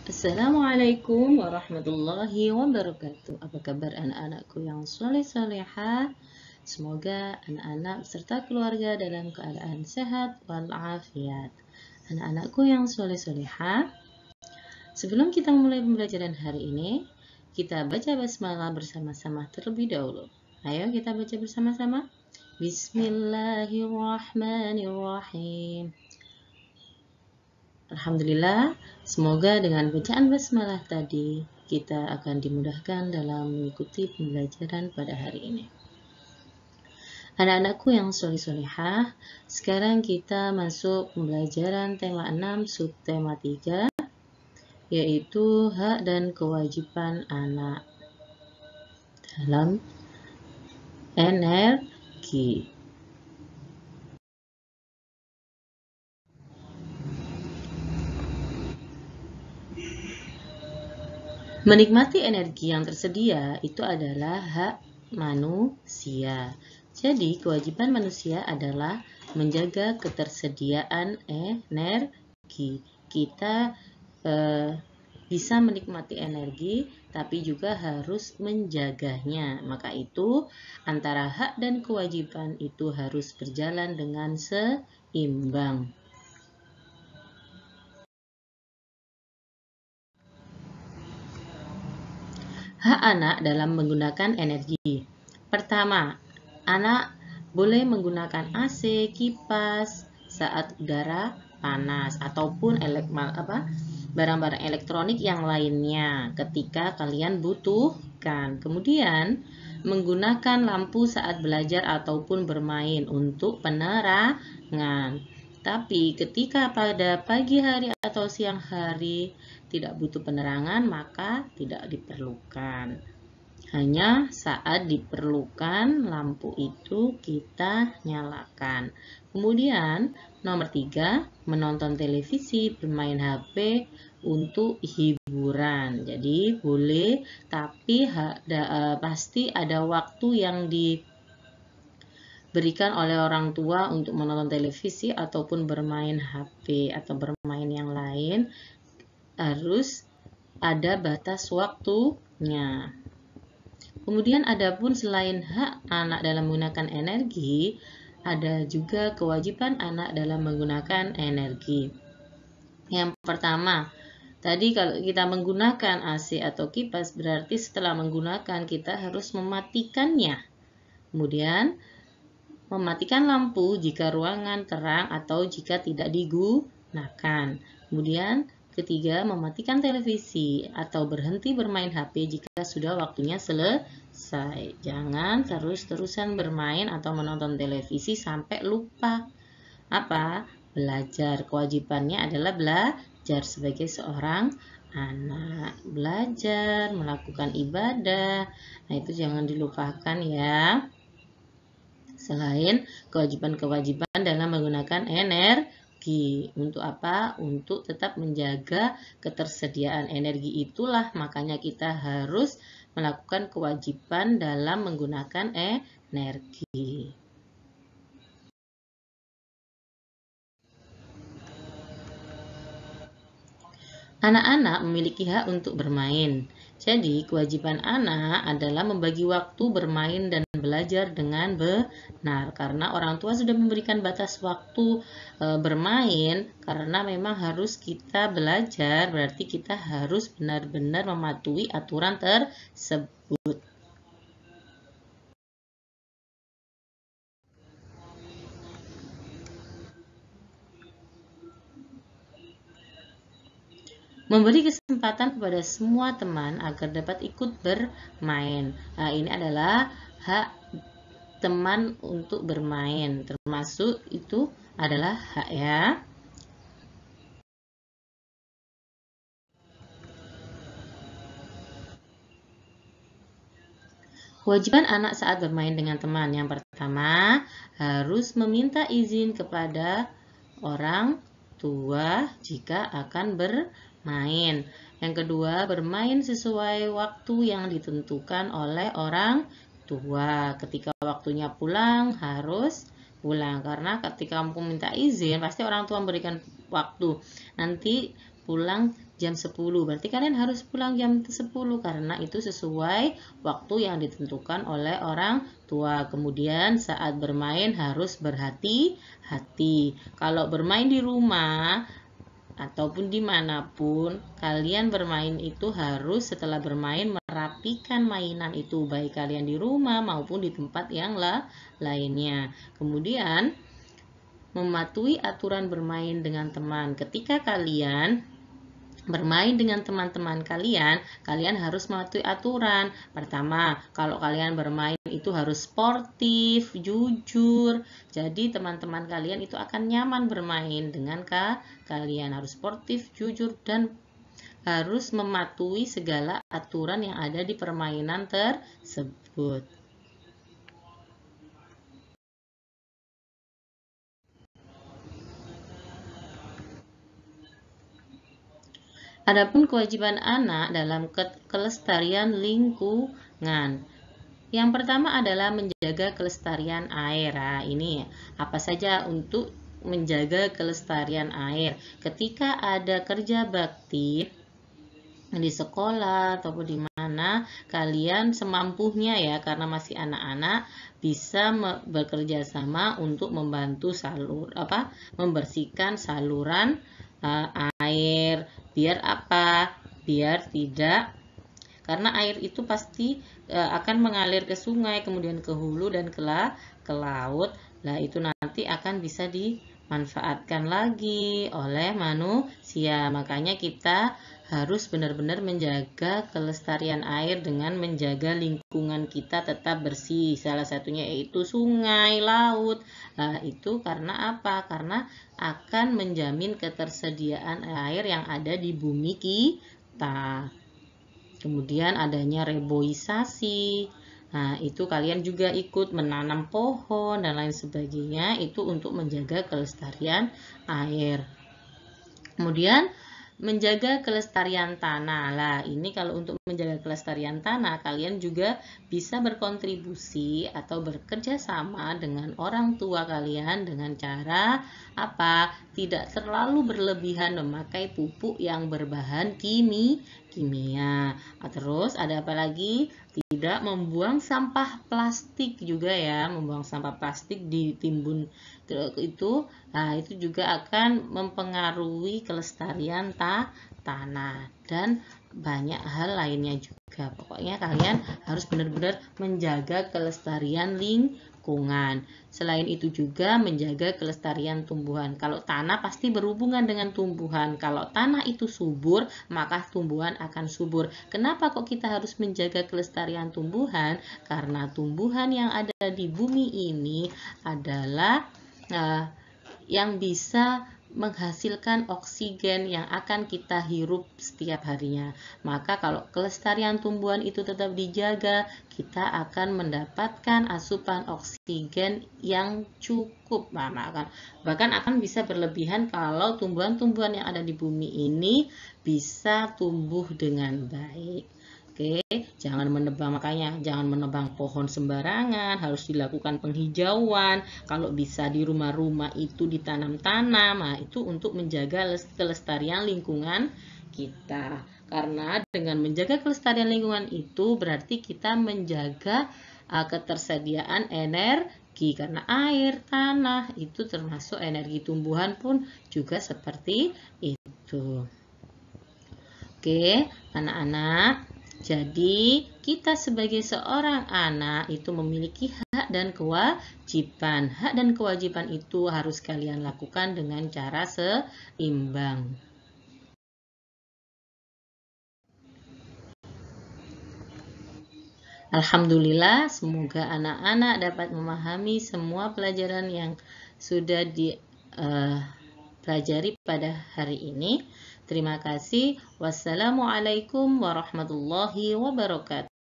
Assalamualaikum warahmatullahi wabarakatuh. Apa kabar anak-anakku yang soleh-solehah? Semoga anak-anak serta keluarga dalam keadaan sehat walafiat. Anak-anakku yang soleh-solehah, sebelum kita mulai pembelajaran hari ini, kita baca basmalah bersama-sama terlebih dahulu. Ayo kita baca bersama-sama. Bismillahirrahmanirrahim. Alhamdulillah, semoga dengan bacaan basmalah tadi kita akan dimudahkan dalam mengikuti pembelajaran pada hari ini. Anak-anakku yang soleh-solehah, sekarang kita masuk pembelajaran tema 6 subtema 3, yaitu hak dan kewajiban anak dalam energi. Menikmati energi yang tersedia itu adalah hak manusia. Jadi, kewajiban manusia adalah menjaga ketersediaan energi. Kita bisa menikmati energi, tapi juga harus menjaganya. Maka itu, antara hak dan kewajiban itu harus berjalan dengan seimbang. Hak anak dalam menggunakan energi. Pertama, anak boleh menggunakan AC, kipas saat udara panas ataupun barang-barang elektronik yang lainnya ketika kalian butuhkan. Kemudian, menggunakan lampu saat belajar ataupun bermain untuk penerangan. Tapi ketika pada pagi hari atau siang hari tidak butuh penerangan, maka tidak diperlukan. Hanya saat diperlukan lampu itu kita nyalakan. Kemudian nomor 3, menonton televisi, bermain HP untuk hiburan. Jadi boleh, tapi pasti ada waktu yang diberikan oleh orang tua untuk menonton televisi ataupun bermain HP atau bermain yang lain. Harus ada batas waktunya. Kemudian adapun selain hak anak dalam menggunakan energi, ada juga kewajiban anak dalam menggunakan energi. Yang pertama, tadi kalau kita menggunakan AC atau kipas, berarti setelah menggunakan kita harus mematikannya. Kemudian, mematikan lampu jika ruangan terang atau jika tidak digunakan. Kemudian, ketiga, mematikan televisi atau berhenti bermain HP jika sudah waktunya selesai. Jangan terus-terusan bermain atau menonton televisi sampai lupa belajar. Kewajibannya adalah belajar sebagai seorang anak. Belajar, melakukan ibadah. Nah, itu jangan dilupakan ya. Selain kewajiban-kewajiban dalam menggunakan energi. Untuk apa? Untuk tetap menjaga ketersediaan energi itulah makanya kita harus melakukan kewajiban dalam menggunakan energi. Anak-anak memiliki hak untuk bermain. Jadi, kewajiban anak adalah membagi waktu bermain dan belajar dengan benar. Karena orang tua sudah memberikan batas waktu bermain, karena memang harus kita belajar, berarti kita harus benar-benar mematuhi aturan tersebut. Memberi kesempatan kepada semua teman agar dapat ikut bermain. Nah, ini adalah hak teman untuk bermain, termasuk itu adalah hak ya. Kewajiban anak saat bermain dengan teman. Yang pertama, harus meminta izin kepada orang tua jika akan bermain. Yang kedua, bermain sesuai waktu yang ditentukan oleh orang tua. Ketika waktunya pulang, harus pulang. Karena ketika kamu minta izin, pasti orang tua memberikan waktu. Nanti pulang jam 10, berarti kalian harus pulang jam 10 karena itu sesuai waktu yang ditentukan oleh orang tua. Kemudian saat bermain harus berhati-hati. Kalau bermain di rumah ataupun dimanapun kalian bermain itu harus setelah bermain merapikan mainan itu, baik kalian di rumah maupun di tempat yang lainnya. Kemudian mematuhi aturan bermain dengan teman. Ketika kalian bermain dengan teman-teman kalian, kalian harus mematuhi aturan. Pertama, kalau kalian bermain itu harus sportif, jujur. Jadi teman-teman kalian itu akan nyaman bermain dengan kalian. Harus sportif, jujur, dan harus mematuhi segala aturan yang ada di permainan tersebut. Adapun kewajiban anak dalam kelestarian lingkungan. Yang pertama adalah menjaga kelestarian air. Nah, ini apa saja untuk menjaga kelestarian air? Ketika ada kerja bakti di sekolah ataupun di mana, kalian semampunya ya, karena masih anak-anak, bisa bekerja sama untuk membantu membersihkan saluran air. Biar apa? Biar tidak, karena air itu pasti akan mengalir ke sungai, kemudian ke hulu dan ke laut. Nah, itu nanti akan bisa dimanfaatkan lagi oleh manusia. Makanya kita harus benar-benar menjaga kelestarian air dengan menjaga lingkungan kita tetap bersih. Salah satunya yaitu sungai, laut. Nah, itu karena apa? Karena akan menjamin ketersediaan air yang ada di bumi kita. Kemudian adanya reboisasi. Nah, itu kalian juga ikut menanam pohon dan lain sebagainya, itu untuk menjaga kelestarian air. Kemudian menjaga kelestarian tanah. Lah, ini kalau untuk menjaga kelestarian tanah, kalian juga bisa berkontribusi atau bekerja sama dengan orang tua kalian dengan cara apa? Tidak terlalu berlebihan memakai pupuk yang berbahan kimia. Terus ada apa lagi? Tidak membuang sampah plastik juga ya, membuang sampah plastik di timbun itu. Nah, itu juga akan mempengaruhi kelestarian tanah dan banyak hal lainnya juga. Pokoknya kalian harus benar-benar menjaga kelestarian lingkungan. Selain itu juga menjaga kelestarian tumbuhan. Kalau tanah pasti berhubungan dengan tumbuhan. Kalau tanah itu subur, maka tumbuhan akan subur. Kenapa kok kita harus menjaga kelestarian tumbuhan? Karena tumbuhan yang ada di bumi ini adalah yang bisa menghasilkan oksigen yang akan kita hirup setiap harinya. Maka kalau kelestarian tumbuhan itu tetap dijaga, kita akan mendapatkan asupan oksigen yang cukup. Bahkan akan bisa berlebihan kalau tumbuhan-tumbuhan yang ada di bumi ini bisa tumbuh dengan baik. Oke, jangan menebang, makanya jangan menebang pohon sembarangan, harus dilakukan penghijauan. Kalau bisa di rumah-rumah itu ditanam-tanam, nah itu untuk menjaga kelestarian lingkungan kita. Karena dengan menjaga kelestarian lingkungan itu berarti kita menjaga ketersediaan energi, karena air, tanah itu termasuk energi, tumbuhan pun juga seperti itu. Oke, anak-anak. Jadi, kita sebagai seorang anak itu memiliki hak dan kewajiban. Hak dan kewajiban itu harus kalian lakukan dengan cara seimbang. Alhamdulillah, semoga anak-anak dapat memahami semua pelajaran yang sudah dipelajari pada hari ini. Terima kasih. Wassalamualaikum warahmatullahi wabarakatuh.